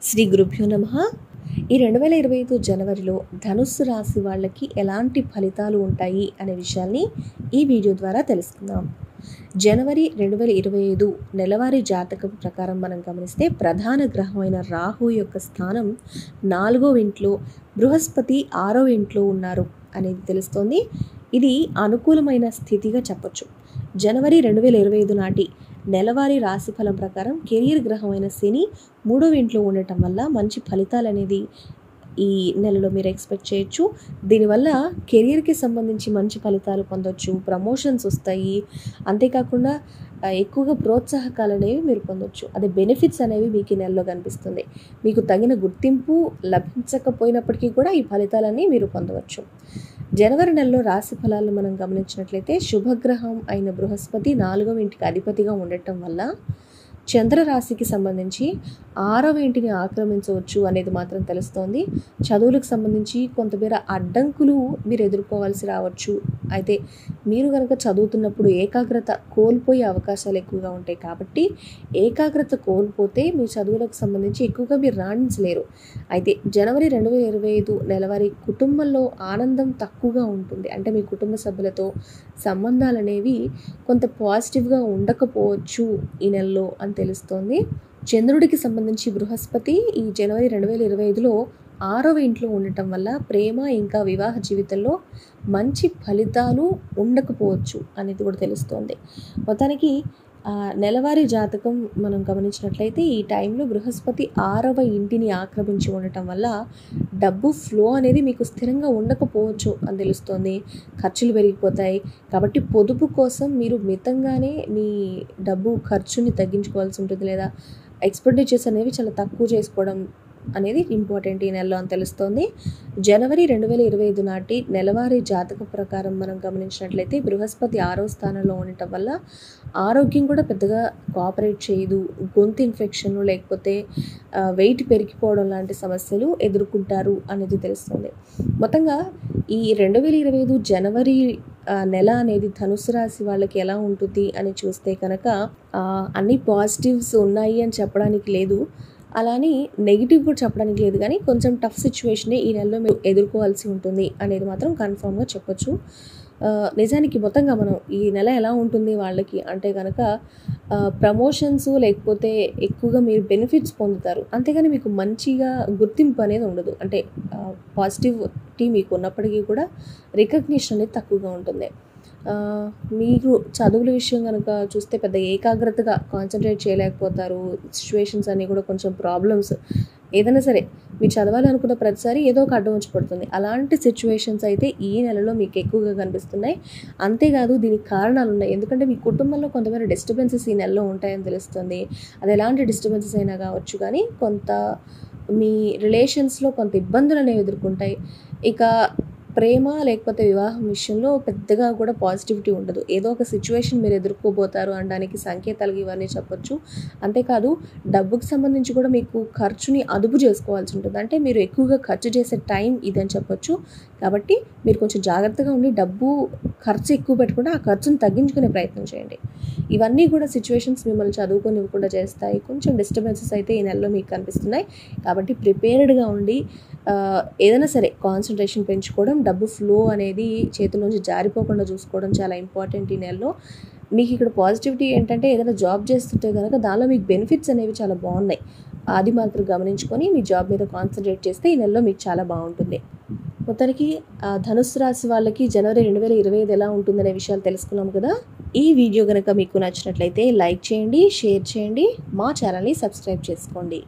శ్రీ గురుభ్యో నమః. ఈ 2025 జనవరిలో ధనుస్సు రాశి వాళ్ళకి ఎలాంటి ఫలితాలు ఉంటాయి అనే విషయాల్ని ఈ వీడియో ద్వారా తెలుసుకుందాం. జనవరి 2025 నెలవారీ జాతకం ప్రకారం మనం గమనిస్తే ప్రధాన గ్రహమైన రాహు యొక్క స్థానం 4వ ఇంట్లో, బృహస్పతి 6వ ఇంట్లో ఉన్నారు అనేది తెలుస్తోంది. ఇది అనుకూలమైన స్థితిగా చెప్పొచ్చు. జనవరి 2025 నాటి నెలవారీ రాశి ఫలం ప్రకారం కెరీర్ గ్రహమైన శని 3వ ఇంట్లో ఉండటం వల్ల మంచి ఫలితాలు అనేది ఈ నెలలో మీరు ఎక్స్పెక్ట్ చేయొచ్చు. దీనివల్ల కెరీర్కి సంబంధించి మంచి ఫలితాలు పొందొచ్చు, ప్రమోషన్స్ వస్తాయి. అంతేకాకుండా ఎక్కువగా ప్రోత్సాహకాలు అనేవి మీరు పొందొచ్చు. అదే బెనిఫిట్స్ అనేవి మీకు ఈ నెలలో కనిపిస్తుంది. మీకు తగిన గుర్తింపు లభించకపోయినప్పటికీ కూడా ఈ ఫలితాలన్నీ మీరు పొందవచ్చు. జనవరి నెలలో రాశి ఫలాలను మనం గమనించినట్లయితే శుభగ్రహం అయిన బృహస్పతి 4వ ఇంటికి అధిపతిగా ఉండటం వల్ల చంద్రరాశికి సంబంధించి 6వ ఇంటిని ఆక్రమించవచ్చు అనేది మాత్రం తెలుస్తోంది. చదువులకు సంబంధించి కొంతమేర అడ్డంకులు మీరు ఎదుర్కోవాల్సి రావచ్చు. అయితే మీరు కనుక చదువుతున్నప్పుడు ఏకాగ్రత కోల్పోయే అవకాశాలు ఎక్కువగా ఉంటాయి. కాబట్టి ఏకాగ్రత కోల్పోతే మీ చదువులకు సంబంధించి ఎక్కువగా మీరు రాణించలేరు. అయితే జనవరి 2025 నెలవారీ కుటుంబంలో ఆనందం తక్కువగా ఉంటుంది. అంటే మీ కుటుంబ సభ్యులతో సంబంధాలు అనేవి కొంత పాజిటివ్గా ఉండకపోవచ్చు ఈ నెలలో అని తెలుస్తోంది. చంద్రుడికి సంబంధించి బృహస్పతి ఈ జనవరి 2025లో 6వ ఇంట్లో ఉండటం వల్ల ప్రేమ ఇంకా వివాహ జీవితంలో మంచి ఫలితాలు ఉండకపోవచ్చు అనేది కూడా తెలుస్తోంది. మొత్తానికి నెలవారీ జాతకం మనం గమనించినట్లయితే ఈ టైంలో బృహస్పతి 6వ ఇంటిని ఆక్రమించి ఉండటం వల్ల డబ్బు ఫ్లో అనేది మీకు స్థిరంగా ఉండకపోవచ్చు అని తెలుస్తోంది. ఖర్చులు పెరిగిపోతాయి. కాబట్టి పొదుపు కోసం మీరు మితంగానే మీ డబ్బు ఖర్చుని తగ్గించుకోవాల్సి ఉంటుంది, లేదా ఎక్స్పెండిచర్స్ అనేవి చాలా తక్కువ చేసుకోవడం అనేది ఇంపార్టెంట్ ఈ నెలలో అని తెలుస్తోంది. జనవరి 2025 నాటి నెలవారీ జాతక ప్రకారం మనం గమనించినట్లయితే బృహస్పతి 6వ స్థానంలో ఉండటం వల్ల ఆరోగ్యం కూడా పెద్దగా కోఆపరేట్ చేయదు. గొంతు ఇన్ఫెక్షన్ లేకపోతే వెయిట్ పెరిగిపోవడం లాంటి సమస్యలు ఎదుర్కొంటారు అనేది తెలుస్తుంది. మొత్తంగా ఈ 2025 జనవరి నెల అనేది ధనుసు రాశి వాళ్ళకి ఎలా ఉంటుంది అని చూస్తే కనుక అన్ని పాజిటివ్స్ ఉన్నాయి అని చెప్పడానికి లేదు, అలానే నెగిటివ్ కూడా చెప్పడానికి లేదు. కానీ కొంచెం టఫ్ సిచ్యువేషనే ఈ నెలలో మీరు ఎదుర్కోవాల్సి ఉంటుంది అనేది మాత్రం కన్ఫామ్గా చెప్పొచ్చు. నిజానికి మొత్తంగా మనం ఈ నెల ఎలా ఉంటుంది వాళ్ళకి అంటే కనుక ప్రమోషన్స్ లేకపోతే ఎక్కువగా మీరు బెనిఫిట్స్ పొందుతారు. అంతేగాని మీకు మంచిగా గుర్తింపు అనేది ఉండదు. అంటే పాజిటివిటీ మీకు ఉన్నప్పటికీ కూడా రికగ్నిషన్ అనేది తక్కువగా ఉంటుంది. మీరు చదువుల విషయం కనుక చూస్తే పెద్ద ఏకాగ్రతగా కాన్సన్ట్రేట్ చేయలేకపోతారు. సిచ్యువేషన్స్ అన్నీ కూడా కొంచెం ప్రాబ్లమ్స్, ఏదైనా సరే మీరు చదవాలనుకున్న ప్రతిసారి ఏదో ఒక అడ్డం వచ్చి పడుతుంది. అలాంటి సిచ్యువేషన్స్ అయితే ఈ నెలలో మీకు ఎక్కువగా కనిపిస్తున్నాయి. అంతేకాదు దీనికి కారణాలు ఉన్నాయి. ఎందుకంటే మీ కుటుంబంలో కొంతమంది డిస్టర్బెన్సెస్ ఈ నెలలో ఉంటాయని తెలుస్తుంది. అది ఎలాంటి డిస్టర్బెన్సెస్ అయినా కావచ్చు, కానీ కొంత మీ రిలేషన్స్లో కొంత ఇబ్బందులు అనేవి ఎదుర్కొంటాయి. ఇక ప్రేమ లేకపోతే వివాహం విషయంలో పెద్దగా కూడా పాజిటివిటీ ఉండదు. ఏదో ఒక సిచ్యువేషన్ మీరు ఎదుర్కోబోతారు అనడానికి సంకేతాలు ఇవన్నీ చెప్పొచ్చు. అంతేకాదు డబ్బుకి సంబంధించి కూడా మీకు ఖర్చుని అదుపు చేసుకోవాల్సి ఉంటుంది. అంటే మీరు ఎక్కువగా ఖర్చు చేసే టైం ఇదని చెప్పొచ్చు. కాబట్టి మీరు కొంచెం జాగ్రత్తగా ఉండి డబ్బు ఖర్చు ఎక్కువ పెట్టకుండా ఆ ఖర్చును తగ్గించుకునే ప్రయత్నం చేయండి. ఇవన్నీ కూడా సిచ్యువేషన్స్ మిమ్మల్ని చదువుకోనివ్వకుండా చేస్తాయి. కొంచెం డిస్టర్బెన్సెస్ అయితే ఈ నెలలో మీకు కనిపిస్తున్నాయి. కాబట్టి ప్రిపేర్డ్గా ఉండి ఏదైనా సరే కాన్సన్ట్రేషన్ పెంచుకోవడం, డబ్బు ఫ్లో అనేది చేతిలోంచి జారిపోకుండా చూసుకోవడం చాలా ఇంపార్టెంట్ ఈ నెలలో. మీకు ఇక్కడ పాజిటివిటీ ఏంటంటే ఏదైనా జాబ్ చేస్తుంటే కనుక దానిలో మీకు బెనిఫిట్స్ అనేవి చాలా బాగున్నాయి. అది మాత్రం గమనించుకొని మీ జాబ్ మీద కాన్సన్ట్రేట్ చేస్తే ఈ నెలలో మీకు చాలా బాగుంటుంది. మొత్తానికి ధనుస్సు రాశి వాళ్ళకి జనవరి 2025 ఎలా ఉంటుందనే విషయాలు తెలుసుకున్నాం కదా. ఈ వీడియో కనుక మీకు నచ్చినట్లయితే లైక్ చేయండి, షేర్ చేయండి, మా ఛానల్ని సబ్స్క్రైబ్ చేసుకోండి.